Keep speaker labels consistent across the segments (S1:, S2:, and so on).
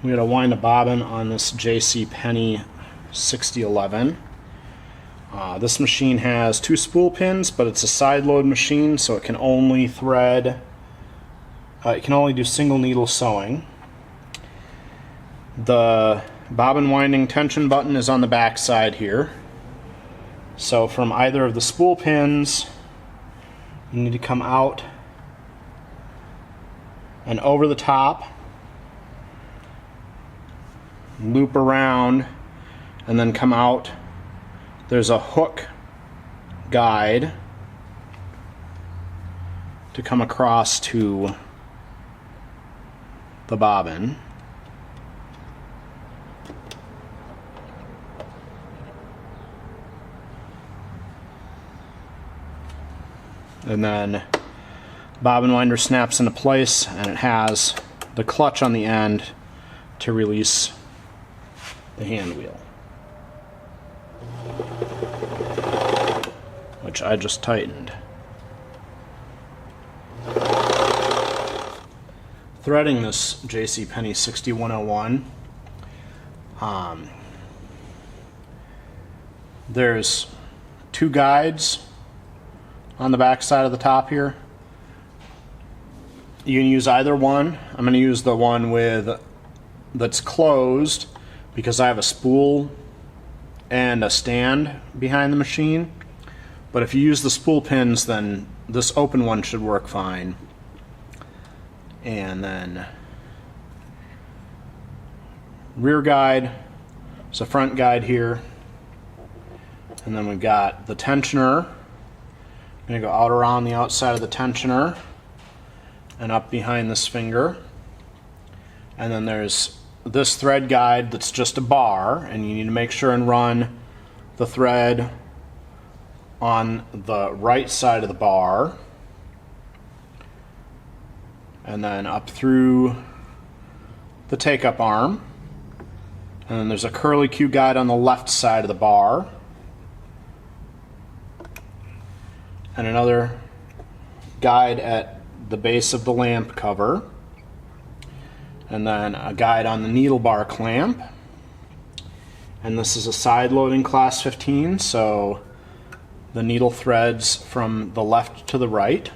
S1: We gotta wind a bobbin on this JC Penney 6011. This machine has 2 spool pins, but it's a side load machine, so it can only thread, it can only do single needle sewing. The bobbin winding tension button is on the back side here. So from either of the spool pins, you need to come out and over the top, loop around, and then come out. There's a hook guide to come across to the bobbin. And then bobbin winder snaps into place, and it has the clutch on the end to release the hand wheel, which I just tightened. Threading this JC Penney 6101, there's 2 guides on the back side of the top here. You can use either one. I'm going to use the one that's closed because I have a spool and a stand behind the machine. But if you use the spool pins, then this open one should work fine. And then rear guide, there's a front guide here. And then we've got the tensioner. I'm going to go out around the outside of the tensioner and up behind this finger. And then there's this thread guide that's just a bar, and you need to make sure and run the thread on the right side of the bar, and then up through the take-up arm. And then there's a curly Q guide on the left side of the bar, and another guide at the base of the lamp cover, and then a guide on the needle bar clamp. And this is a side loading class 15, so the needle threads from the left to the right.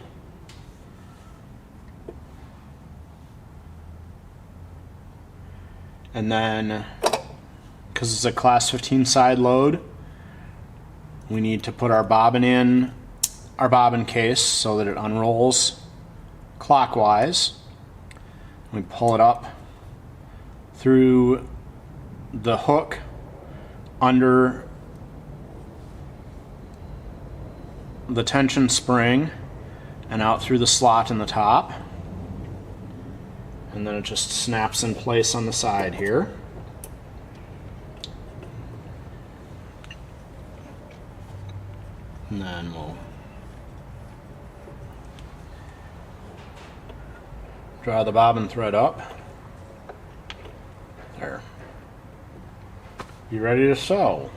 S1: And then, because it's a class 15 side load, we need to put our bobbin in our bobbin case so that it unrolls clockwise. We pull it up through the hook under the tension spring and out through the slot in the top, and then it just snaps in place on the side here. And then we'll draw the bobbin thread up. There. You ready to sew?